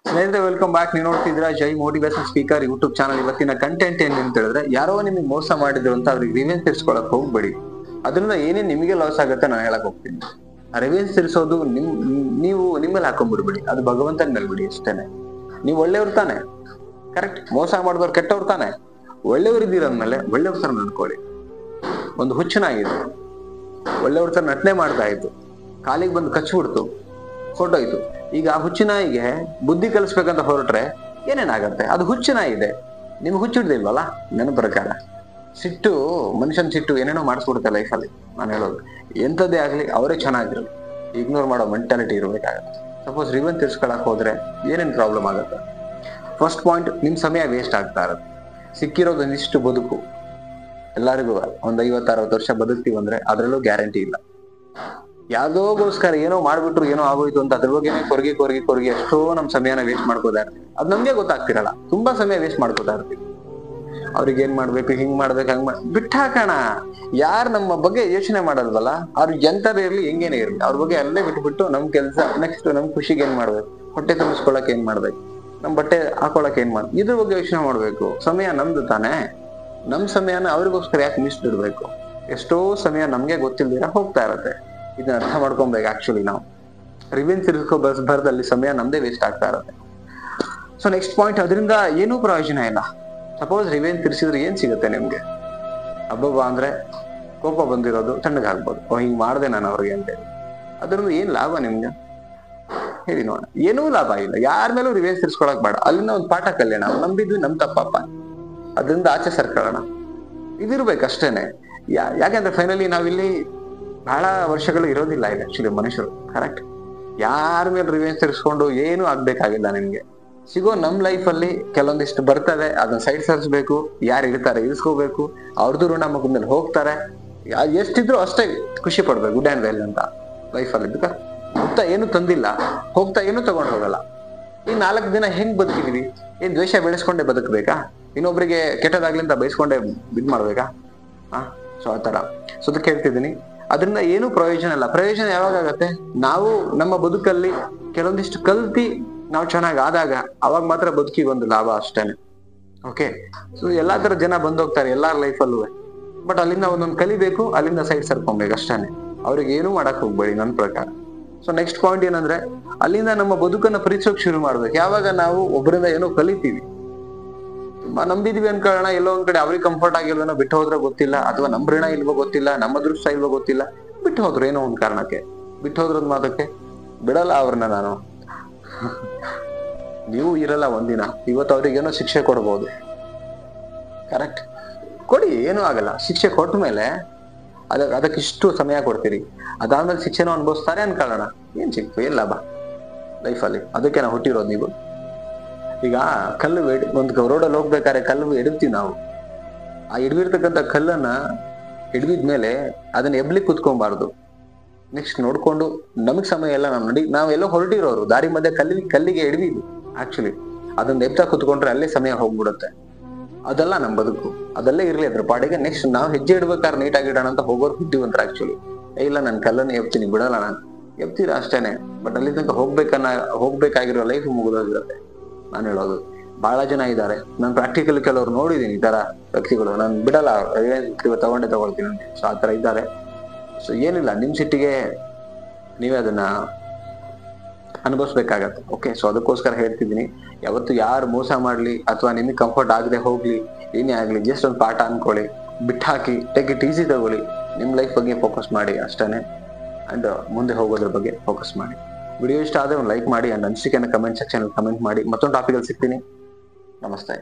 ಸ್ನೇಹಿತರೆ, welcome back. ನೀವು ನೋಡ್ತಿದ್ರ ಜೈ motivation speaker YouTube channel. ಇವತ್ತಿನ ಕಂಟೆಂಟ್ ಏನ್ ಅಂತ ಹೇಳಿದ್ರೆ, ಯಾರೋ ನಿಮಗೆ ಮೋಸ ಮಾಡಿದ್ರು ಅಂತ ಅವ್ರಿಗೆ ರಿವೆಂಜ್ ತೀರ್ಸ್ಕೊಳಕ್ ಹೋಗ್ಬೇಡಿ. ಅದರಿಂದ ಏನೇನ್ ನಿಮಗೆ ಲಾಸ್ ಆಗುತ್ತೆ ನಾನು ಹೇಳಕ್ ಹೋಗ್ತೀನಿ. ರಿವೆಂಜ್ ತೀರ್ಸೋದು ನೀವು ನಿಮ್ಮಲ್ಲಿ ಹಾಕೊಂಡ್ಬಿಡ್ಬೇಡಿ, ಅದು ಭಗವಂತನ ಮೇಲೆ ಬಿಡಿ ಅಷ್ಟೇನೆ. ನೀವು ಒಳ್ಳೆಯವ್ರು ತಾನೆ, ಕರೆಕ್ಟ್. ಮೋಸ ಮಾಡಿದವ್ರು ಕೆಟ್ಟವ್ರು ತಾನೆ. ಒಳ್ಳೆಯವ್ರು ಇದ್ದೀರಂದ್ಮೇಲೆ ಒಳ್ಳೆಯವ್ರ ತರ ನಡ್ಕೊಳ್ಳಿ. ಒಂದು ಹುಚ್ಚನಾಗಿದೆ, ಒಳ್ಳೆಯವ್ರ ತರ ನಟನೆ ಮಾಡ್ತಾ ಇತ್ತು, ಕಾಲಿಗೆ ಬಂದು ಕಚ್ಚಿಬಿಡ್ತು, ಫೋಟೋ ಇತ್ತು. ಈಗ ಆ ಹುಚ್ಚನಾಯಿಗೆ ಬುದ್ಧಿ ಕಲಿಸ್ಬೇಕಂತ ಹೊರಟ್ರೆ ಏನೇನಾಗತ್ತೆ? ಅದು ಹುಚ್ಚನಾಯಿದೆ, ನಿಮ್ಗೆ ಹುಚ್ಚಿಡ್ದಿಲ್ವಲ್ಲ. ನನ್ನ ಪ್ರಕಾರ ಸಿಟ್ಟು, ಮನುಷ್ಯನ್ ಸಿಟ್ಟು ಏನೇನೋ ಮಾಡಿಸ್ಬಿಡುತ್ತೆ ಲೈಫಲ್ಲಿ. ನಾನು ಹೇಳೋದು, ಎಂಥದ್ದೇ ಆಗ್ಲಿ ಅವರೇ ಚೆನ್ನಾಗಿರಲಿ, ಇಗ್ನೋರ್ ಮಾಡೋ ಮೆಂಟಾಲಿಟಿ ಇರ್ಬೇಕಾಗತ್ತೆ. ಸಪೋಸ್ ರಿವೆಂಜ್ ತೀರ್ಸ್ಕೊಳಕ್ ಹೋದ್ರೆ ಏನೇನ್ ಪ್ರಾಬ್ಲಮ್ ಆಗುತ್ತೆ? ಫಸ್ಟ್ ಪಾಯಿಂಟ್, ನಿಮ್ ಸಮಯ ವೇಸ್ಟ್ ಆಗ್ತಾ ಇರುತ್ತೆ. ಸಿಕ್ಕಿರೋದೊಂದಿಷ್ಟು ಬದುಕು, ಎಲ್ಲರಿಗೂ ಒಂದ್ 50-60 ವರ್ಷ ಬದುಕ್ತೀವಿ ಅಂದ್ರೆ ಅದ್ರಲ್ಲೂ ಗ್ಯಾರಂಟಿ ಇಲ್ಲ. ಯಾವ್ದೋಗೋಸ್ಕರ ಏನೋ ಮಾಡ್ಬಿಟ್ರು, ಏನೋ ಆಗೋಯ್ತು ಅಂತ ಅದ್ರ ಬಗ್ಗೆ ಕೊರಗಿ ಎಷ್ಟೋ ನಮ್ ಸಮಯನ ವೇಸ್ಟ್ ಮಾಡ್ಕೋತಾ ಇರ್ತೀವಿ. ಅದ್ ನಮ್ಗೆ ಗೊತ್ತಾಗ್ತಿರಲ್ಲ, ತುಂಬಾ ಸಮಯ ವೇಸ್ಟ್ ಮಾಡ್ಕೋತಾ ಇರ್ತೀವಿ. ಅವ್ರಿಗೆ ಏನ್ ಮಾಡ್ಬೇಕು, ಹಿಂಗ್ ಮಾಡ್ಬೇಕು, ಬಿಟ್ಟಾಕಣ. ಯಾರು ನಮ್ಮ ಬಗ್ಗೆ ಯೋಚನೆ ಮಾಡಲ್ವಲ್ಲ, ಅವ್ರಿಗೆ ಎಂತದೇ ಇರ್ಲಿ, ಹೆಂಗೇನೆ ಇರ್ಲಿ, ಅವ್ರ ಬಗ್ಗೆ ಅಲ್ಲೇ ಬಿಟ್ಬಿಟ್ಟು ನಮ್ ಕೆಲ್ಸ ನೆಕ್ಸ್ಟ್, ನಮ್ ಖುಷಿಗೆ ಏನ್ ಮಾಡ್ಬೇಕು, ಹೊಟ್ಟೆ ತುಂಬಿಸ್ಕೊಳಕ್ ಏನ್ ಮಾಡ್ಬೇಕು, ನಮ್ ಬಟ್ಟೆ ಹಾಕೊಳಕ್ ಏನ್ ಮಾಡ್ಬೇಕು, ಇದ್ರ ಬಗ್ಗೆ ಯೋಚನೆ ಮಾಡ್ಬೇಕು. ಸಮಯ ನಮ್ದು ತಾನೇ. ನಮ್ ಸಮಯನ ಅವ್ರಿಗೋಸ್ಕರ ಯಾಕೆ ಮೀಸಲಿಡ್ಬೇಕು? ಎಷ್ಟೋ ಸಮಯ ನಮ್ಗೆ ಗೊತ್ತಿಲ್ದಿರ ಹೋಗ್ತಾ ಇರತ್ತೆ. ಇದನ್ನ ಅರ್ಥ ಮಾಡ್ಕೊಬೇಕು. ಆಕ್ಚುಲಿ ನಾವು ರಿವೆಂಜ್ ತಿರ್ಸ್ಕೊ ಬರ್ದಲ್ಲಿ ಸಮಯ ನಮ್ದೇ ವೇಸ್ಟ್ ಆಗ್ತಾ ಇರತ್ತೆ. ಸೊ ನೆಕ್ಸ್ಟ್ ಪಾಯಿಂಟ್, ಅದರಿಂದ ಏನೂ ಪ್ರಯೋಜನ ಇಲ್ಲ. ಸಪೋಸ್ ರಿವೆಂಜ್ ತಿರ್ಸಿದ್ರೆ ಏನ್ ಸಿಗುತ್ತೆ ನಿಮ್ಗೆ? ಹಬ್ಬಬ್ಬ ಅಂದ್ರೆ ಕೋಪ ಬಂದಿರೋದು ತಣ್ಣಗಾಗ್ಬೋದು. ಹಿಂಗ್ ಮಾಡ್ದೆ ನಾನು ಅವ್ರಿಗೆ ಅಂತೇಳಿ, ಅದರಿಂದ ಏನ್ ಲಾಭ ನಿಮ್ಗೆ ಹೇಳಿ ನೋಡ? ಏನೂ ಲಾಭ ಇಲ್ಲ. ಯಾರ ಮೇಲೂ ರಿವೆಂಜ್ ತಿರ್ಸ್ಕೊಳಕ್ ಬೇಡ. ಅಲ್ಲಿಂದ ಒಂದು ಪಾಠ ಕಲ್ಯಾಣ, ನಾವು ನಂಬಿದ್ವಿ, ನಮ್ ತಪ್ಪಪ್ಪ, ಅದರಿಂದ ಆಚೆ ಸರ್ಕೊಳ್ಳೋಣ, ಇದಿರ್ಬೇಕಷ್ಟೇನೆ. ಯಾಕೆಂದ್ರೆ ಫೈನಲಿ ನಾವಿಲ್ಲಿ ಬಹಳ ವರ್ಷಗಳು ಇರೋದಿಲ್ಲ ಇಲ್ಲಿ ಆಕ್ಚುಲಿ ಮನುಷ್ಯರು, ಕರೆಕ್ಟ್. ಯಾರ ಮೇಲೆ ರಿವೆಂಜ್ ತಿರ್ಸ್ಕೊಂಡು ಏನೂ ಆಗ್ಬೇಕಾಗಿಲ್ಲ. ನಿಮ್ಗೆ ಸಿಗೋ ನಮ್ ಲೈಫ್ ಅಲ್ಲಿ ಕೆಲವೊಂದಿಷ್ಟು ಬರ್ತದೆ, ಅದನ್ನ ಸೈಡ್ ಸರಿಸ್ಬೇಕು. ಯಾರು ಇರ್ತಾರೆ ಇರಿಸ್ಕೋಬೇಕು, ಅವ್ರದ್ದು ಋಣ ಮುಖದ ಹೋಗ್ತಾರೆ. ಎಷ್ಟಿದ್ರು ಅಷ್ಟೇ ಖುಷಿ ಪಡ್ಬೇಕು, ಗುಡ್ ಆ್ಯಂಡ್ ವೆಲ್ ಅಂತ ಲೈಫಲ್ಲಿ. ಬಿಕಾಸ್ ಹೋಗ್ತಾ ಏನು ತಂದಿಲ್ಲ, ಹೋಗ್ತಾ ಏನು ತಗೊಂಡು ಹೋಗಲ್ಲ. ಈ 4 ದಿನ ಹೆಂಗ್ ಬದುಕಿದೀವಿ? ಏನ್ ದ್ವೇಷ ಬೆಳೆಸ್ಕೊಂಡೆ ಬದುಕ್ಬೇಕಾ? ಇನ್ನೊಬ್ರಿಗೆ ಕೆಟ್ಟದಾಗ್ಲಿ ಅಂತ ಬಯಸ್ಕೊಂಡೆ ಇದ್ ಮಾಡ್ಬೇಕಾ? ಸೊ ಆ ತರ. ಸೊ ಅದಕ್ಕೆ ಹೇಳ್ತಿದ್ದೀನಿ, ಅದರಿಂದ ಏನು ಪ್ರಯೋಜನ ಇಲ್ಲ. ಪ್ರಯೋಜನ ಯಾವಾಗ ಆಗತ್ತೆ? ನಾವು ನಮ್ಮ ಬದುಕಲ್ಲಿ ಕೆಲವೊಂದಿಷ್ಟು ಕಲ್ತಿ ನಾವು ಚೆನ್ನಾಗ್ ಆದಾಗ, ಅವಾಗ ಮಾತ್ರ ಬದುಕಿಗೆ ಒಂದು ಲಾಭ ಅಷ್ಟೇನೆ. ಓಕೆ. ಸೊ ಎಲ್ಲಾ ತರ ಜನ ಬಂದೋಗ್ತಾರೆ ಎಲ್ಲಾರ ಲೈಫಲ್ಲೂ, ಬಟ್ ಅಲ್ಲಿಂದ ಒಂದೊಂದು ಕಲಿಬೇಕು, ಅಲ್ಲಿಂದ ಸೈಡ್ ಸರ್ಕೊಬೇಕು ಅಷ್ಟೇನೆ. ಅವ್ರಿಗೆ ಏನೂ ಮಾಡಕ್ ಹೋಗ್ಬೇಡಿ ನನ್ನ ಪ್ರಕಾರ. ಸೊ ನೆಕ್ಸ್ಟ್ ಪಾಯಿಂಟ್ ಏನಂದ್ರೆ, ಅಲ್ಲಿಂದ ನಮ್ಮ ಬದುಕನ್ನ ಪ್ರೀತಿಸೋಕ್ ಶುರು ಮಾಡ್ಬೇಕು. ಯಾವಾಗ ನಾವು ಒಬ್ಬರಿಂದ ಏನೋ ಕಲಿತೀವಿ, ತುಂಬಾ ನಂಬಿದೀವಿ ಅನ್ಕೊಳ್ಳೋಣ, ಎಲ್ಲೋ ಒಂದ್ ಕಡೆ ಅವ್ರಿಗೆ ಕಂಫರ್ಟ್ ಆಗಿಲ್ವೇನೋ ಬಿಟ್ಟು ಹೋದ್ರೆ ಗೊತ್ತಿಲ್ಲ, ಅಥವಾ ನಮ್ ಋಣ ಇಲ್ವೋ ಗೊತ್ತಿಲ್ಲ, ನಮ್ಮ ಅದೃಷ್ಟ ಇಲ್ವೋ ಗೊತ್ತಿಲ್ಲ, ಬಿಟ್ಟು ಹೋದ್ರು ಏನೋ ಒಂದ್ ಕಾರಣಕ್ಕೆ. ಬಿಟ್ಟು ಹೋದ್ರದ್ ಮಾತಕ್ಕೆ ಬಿಡಲ್ಲ ಅವ್ರನ್ನ ನಾನು. ನೀವು ಇರಲ್ಲ ಒಂದಿನ, ಇವತ್ತು ಅವ್ರಿಗೇನೋ ಶಿಕ್ಷೆ ಕೊಡ್ಬೋದು, ಕರೆಕ್ಟ್. ಕೊಡಿ, ಏನೂ ಆಗಲ್ಲ. ಶಿಕ್ಷೆ ಕೊಟ್ಟ ಮೇಲೆ ಅದಕ್ಕಿಷ್ಟು ಸಮಯ ಕೊಡ್ತೀರಿ, ಅದಾದ್ಮೇಲೆ ಶಿಕ್ಷೆನೂ ಅನುಭವಿಸ್ತಾರೆ ಅನ್ಕೊಳ್ಳೋಣ. ಏನ್ ಸಿಕ್ತು, ಏನ್ ಲಾಭ ಲೈಫಲ್ಲಿ? ಅದಕ್ಕೆ ನಾವು ಹುಟ್ಟಿರೋದು. ನೀವು ಈಗ ಕಲ್ಲು ಒಂದು ರೋಡಲ್ಲಿ ಹೋಗ್ಬೇಕಾದ್ರೆ ಕಲ್ಲು ಎಡವ್ತೀವಿ ನಾವು. ಆ ಎಡವಿರ್ತಕ್ಕಂಥ ಕಲ್ಲನ್ನ ಎಡವಿದ್ಮೇಲೆ ಅದನ್ನ ಎಬ್ಲಿಕ್ ಕುತ್ಕೊಬಾರ್ದು. ನೆಕ್ಸ್ಟ್ ನೋಡ್ಕೊಂಡು ನಮಗ್ ಸಮಯ ಎಲ್ಲ ನಾವೆಲ್ಲೋ ಹೊರಟಿರೋರು, ದಾರಿ ಮಧ್ಯೆ ಕಲ್ಲಿಗೆ ಎಡವಿದ್ವಿ ಆಕ್ಚುಲಿ. ಅದನ್ನ ಎಬ್ತಾ ಕುತ್ಕೊಂಡ್ರೆ ಅಲ್ಲೇ ಸಮಯ ಹೋಗ್ಬಿಡುತ್ತೆ. ಅದೆಲ್ಲ ನಮ್ ಬದುಕು, ಅದಲ್ಲೇ ಇರ್ಲಿ ಅದ್ರ ಪಾಡಿಗೆ. ನೆಕ್ಸ್ಟ್ ನಾವು ಹೆಜ್ಜೆ ಇಡ್ಬೇಕಾದ್ರೆ ನೀಟಾಗಿ ಇಡೋಣ ಅಂತ ಹೋಗೋರು ಬುದ್ಧಿವಂತರ ಆಕ್ಚುಲಿ. ಇಲ್ಲ ನಾನು ಕಲ್ಲನ್ನ ಎಬ್ತೀನಿ, ಬಿಡಲ್ಲ ನಾನು. ಎಬ್ತೀರ ಅಷ್ಟೇನೆ, ಬಟ್ ಅಲ್ಲಿ ತನಕ ಹೋಗ್ಬೇಕಾಗಿರೋ ಲೈಫ್ ಮುಗಿದೋಗಿರುತ್ತೆ. ನಾನು ಹೇಳೋದು, ಬಹಳ ಜನ ಇದ್ದಾರೆ, ನಾನು ಪ್ರಾಕ್ಟಿಕಲ್ ಕೆಲವ್ರು ನೋಡಿದೀನಿ ಈ ತರ ವ್ಯಕ್ತಿಗಳು. ನಾನು ಬಿಡಲ್ಲ, ತಗೊಳ್ತೀನಿ. ಸೊ ಆ ತರ ಇದ್ದಾರೆ. ಸೊ ಏನಿಲ್ಲ, ನಿಮ್ ಸಿಟ್ಟಿಗೆ ನೀವೇ ಅದನ್ನ ಅನುಭವಿಸ್ಬೇಕಾಗತ್ತೆ. ಓಕೆ. ಸೊ ಅದಕ್ಕೋಸ್ಕರ ಹೇಳ್ತಿದ್ದೀನಿ, ಯಾವತ್ತು ಯಾರು ಮೋಸ ಮಾಡ್ಲಿ ಅಥವಾ ನಿಮಗೆ ಕಂಫರ್ಟ್ ಆಗದೆ ಹೋಗ್ಲಿ, ಏನೇ ಆಗ್ಲಿ, ಜಸ್ಟ್ ಒಂದು ಪಾಠ ಅನ್ಕೊಳ್ಳಿ, ಬಿಟ್ಟಾಕಿ, ಟೇಕ್ ಇಟ್ ಈಸಿ ತಗೊಳ್ಳಿ. ನಿಮ್ ಲೈಫ್ ಬಗ್ಗೆ ಫೋಕಸ್ ಮಾಡಿ ಅಷ್ಟೇನೆ, ಅಂಡ್ ಮುಂದೆ ಹೋಗೋದ್ರ ಬಗ್ಗೆ ಫೋಕಸ್ ಮಾಡಿ. ವಿಡಿಯೋ ಇಷ್ಟ ಆದ್ರೆ ಒಂದು ಲೈಕ್ ಮಾಡಿ, ಅಂಡ್ ಅನಿಸಿಕೆಯನ್ನು ಕಮೆಂಟ್ ಸೆಕ್ಷನ್ ಕಮೆಂಟ್ ಮಾಡಿ. ಮತ್ತೊಂದು ಟಾಪಿಕ್ ಅಲ್ಲಿ ಸಿಗ್ತೀನಿ. ನಮಸ್ತೆ.